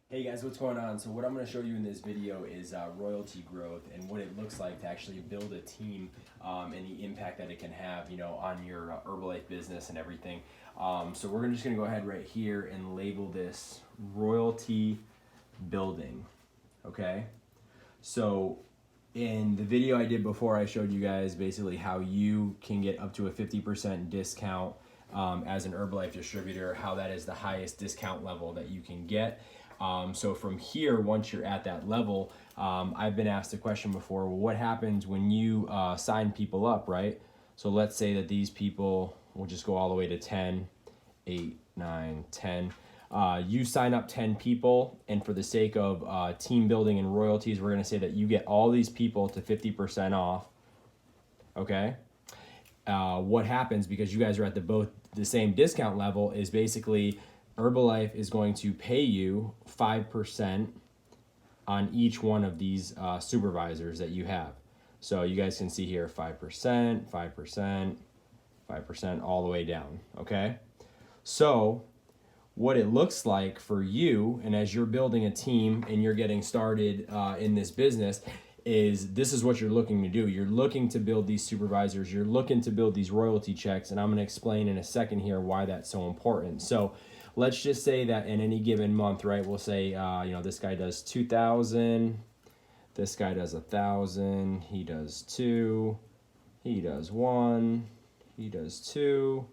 Hey guys, what's going on? So what I'm going to show you in this video is royalty growth and what it looks like to actually build a team and the impact that it can have, on your Herbalife business and everything. So we're just going to go ahead right here and label this royalty building. Okay. So in the video I did before, I showed you guys basically how you can get up to a 50% discount as an Herbalife distributor, how that is the highest discount level that you can get. So from here, once you're at that level, I've been asked a question before, well, what happens when you sign people up, right? So let's say that these people, we'll just go all the way to 10, 8, 9, 10. You sign up 10 people, and for the sake of team building and royalties, we're going to say that you get all these people to 50% off, okay? What happens, because you guys are at the same discount level, is basically Herbalife is going to pay you 5% on each one of these supervisors that you have. So you guys can see here 5%, 5%, 5%, all the way down, okay? So what it looks like for you, and as you're building a team and you're getting started in this business, is this is what you're looking to do. You're looking to build these supervisors, you're looking to build these royalty checks, and I'm going to explain in a second here why that's so important. So let's just say that in any given month, right, we'll say, this guy does 2,000, this guy does 1,000, he does 2, he does 1, he does 2,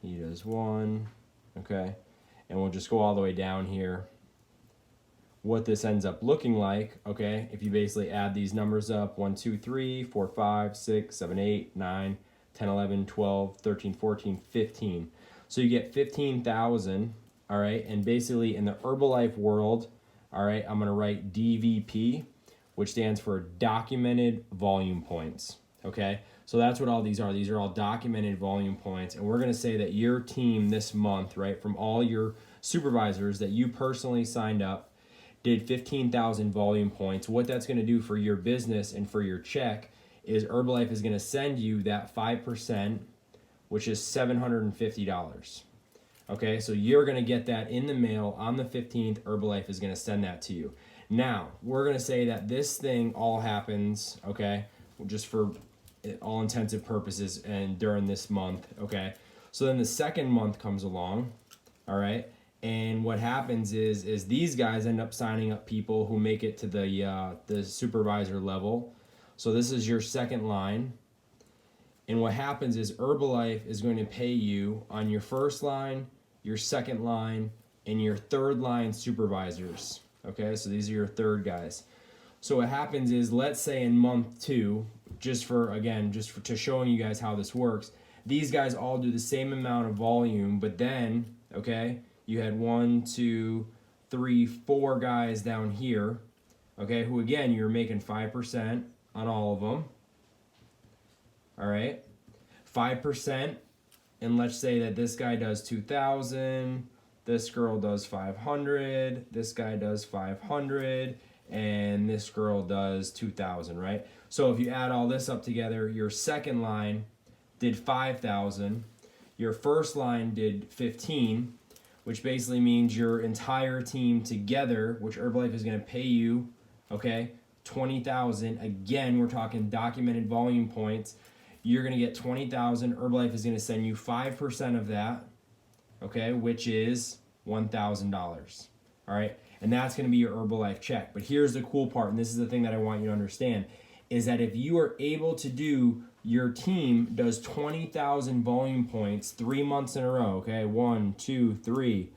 he does 1, okay? And we'll just go all the way down here. What this ends up looking like, okay, if you basically add these numbers up, 1, 2, 3, 4, 5, 6, 7, 8, 9, 10, 11, 12, 13, 14, 15. So you get 15,000, all right? And basically in the Herbalife world, all right, I'm gonna write DVP, which stands for documented volume points, okay? So that's what all these are. These are all documented volume points. And we're gonna say that your team this month, right, from all your supervisors that you personally signed up, did 15,000 volume points. What that's gonna do for your business and for your check is Herbalife is gonna send you that 5%, which is $750. Okay, so you're gonna get that in the mail on the 15th. Herbalife is gonna send that to you. Now, we're gonna say that this thing all happens, okay, just for all intensive purposes and during this month, okay? So then the second month comes along, all right? And what happens is these guys end up signing up people who make it to the supervisor level. So this is your second line. And what happens is Herbalife is going to pay you on your first line, your second line, and your third line supervisors. Okay, so these are your third guys. So what happens is, let's say in month 2, to showing you guys how this works, these guys all do the same amount of volume, but then, okay, you had 1, 2, 3, 4 guys down here, okay, who again, you're making 5% on all of them. All right, 5%, and let's say that this guy does 2,000, this girl does 500, this guy does 500, and this girl does 2,000, right? So if you add all this up together, your second line did 5,000, your first line did 15, which basically means your entire team together, which Herbalife is going to pay you, okay, 20,000. Again, we're talking documented volume points. You're going to get 20,000. Herbalife is going to send you 5% of that, okay, which is $1,000. All right, and that's going to be your Herbalife check. But here's the cool part, and this is the thing that I want you to understand, is that if you are able to do, your team does 20,000 volume points 3 months in a row, okay, 1, 2, 3,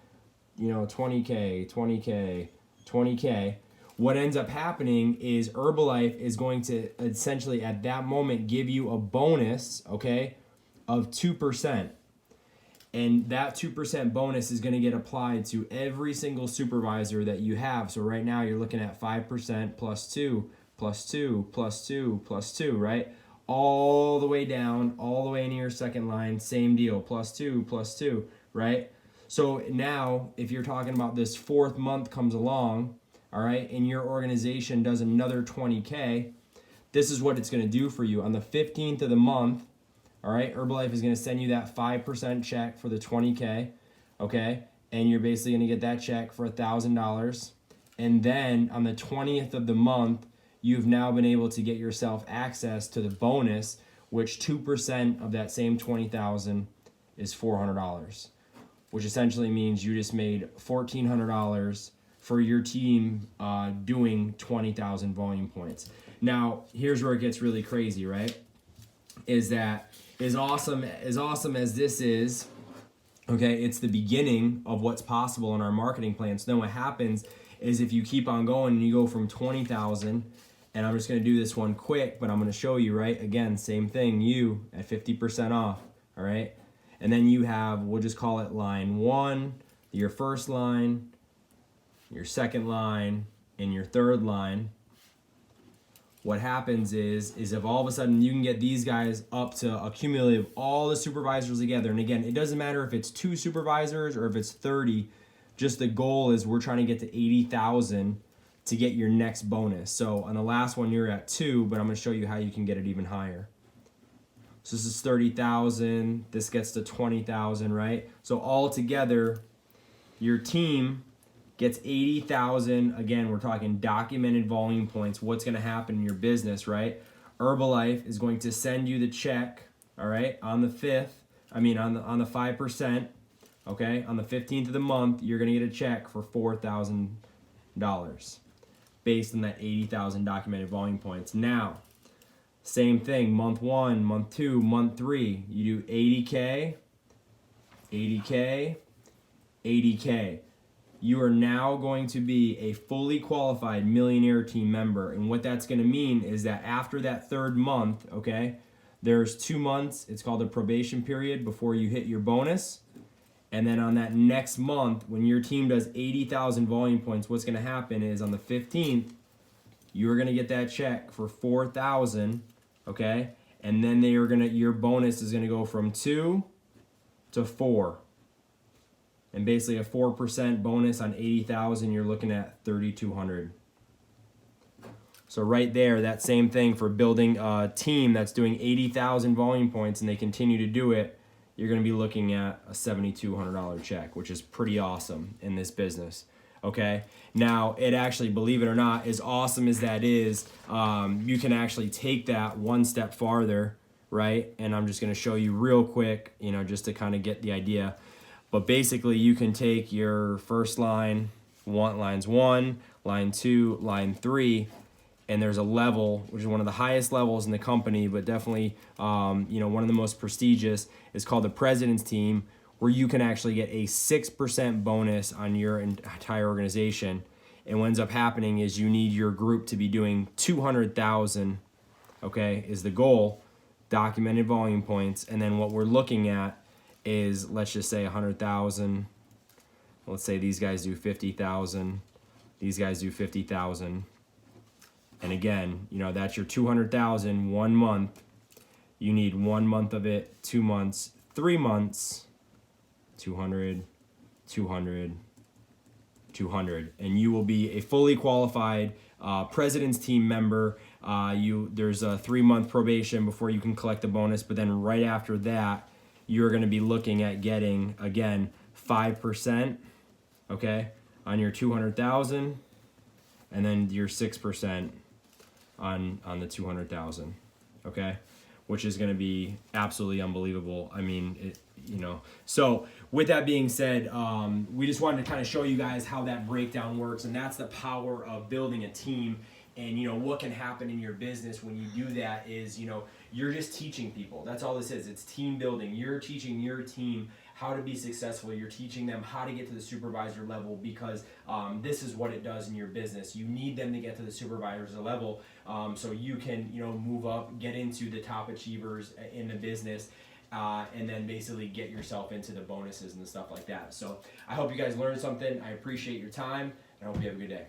20K, 20K, 20K. What ends up happening is Herbalife is going to essentially at that moment give you a bonus, okay, of 2%. And that 2% bonus is going to get applied to every single supervisor that you have. So right now you're looking at 5% plus 2, plus 2, plus 2, plus 2, right? All the way down, all the way into your second line, same deal, plus 2, right? So now if you're talking about this 4th month comes along, all right, and your organization does another 20K, this is what it's going to do for you. On the 15th of the month, all right, Herbalife is going to send you that 5% check for the 20K, okay? And you're basically going to get that check for $1,000, And then on the 20th of the month, you've now been able to get yourself access to the bonus, which 2% of that same 20,000 is $400, which essentially means you just made $1,400 for your team doing 20,000 volume points. Now, here's where it gets really crazy, right? Is that as awesome as this is, okay, it's the beginning of what's possible in our marketing plan. So then what happens is if you keep on going and you go from 20,000, and I'm just gonna do this one quick, but I'm gonna show you, right? Again, same thing, you at 50% off, all right? And then you have, we'll just call it line 1, your first line, your second line, and your third line. What happens is if all of a sudden you can get these guys up to a cumulative, all the supervisors together, and again, it doesn't matter if it's 2 supervisors or if it's 30, just the goal is we're trying to get to 80,000 to get your next bonus. So on the last one, you're at 2, but I'm gonna show you how you can get it even higher. So this is 30,000, this gets to 20,000, right? So all together, your team gets 80,000. Again, we're talking documented volume points. What's gonna happen in your business, right? Herbalife is going to send you the check, all right, on the 5th, on the 5%, okay? On the 15th of the month, you're gonna get a check for $4,000 based on that 80,000 documented volume points. Now, same thing, month 1, month 2, month 3, you do 80K, 80K, 80K. You are now going to be a fully qualified millionaire team member. And what that's gonna mean is that after that 3rd month, okay, there's 2 months, it's called a probation period before you hit your bonus. And then on that next month, when your team does 80,000 volume points, what's gonna happen is on the 15th, you're gonna get that check for 4,000, okay? And then your bonus is gonna go from 2 to 4. And basically a 4% bonus on 80,000, you're looking at 3,200. So right there, that same thing for building a team that's doing 80,000 volume points and they continue to do it, you're gonna be looking at a $7,200 check, which is pretty awesome in this business, okay? Now, it actually, believe it or not, as awesome as that is, you can actually take that one step farther, right? And I'm just gonna show you real quick, just to kind of get the idea. But basically, you can take your first lines 1, line 2, line 3, and there's a level, which is one of the highest levels in the company, but definitely, one of the most prestigious, is called the President's Team, where you can actually get a 6% bonus on your entire organization. And what ends up happening is you need your group to be doing 200,000, okay, is the goal, documented volume points. And then what we're looking at is, let's just say 100,000. Let's say these guys do 50,000. These guys do 50,000. And again, that's your 200,000 1 month. You need 1 month of it, 2 months, 3 months, 200, 200, 200. And you will be a fully qualified President's Team member. There's a 3-month probation before you can collect the bonus, but then right after that, you're gonna be looking at getting, again, 5%, okay, on your 200,000, and then your 6% on the 200,000, okay, which is going to be absolutely unbelievable. I mean, So with that being said, we just wanted to kind of show you guys how that breakdown works, and that's the power of building a team. And what can happen in your business when you do that is, you're just teaching people. That's all this is. It's team building. You're teaching your team how to be successful. You're teaching them how to get to the supervisor level, because this is what it does in your business. You need them to get to the supervisor level so you can, move up, get into the top achievers in the business, and then basically get yourself into the bonuses and the stuff like that. So I hope you guys learned something. I appreciate your time, and I hope you have a good day.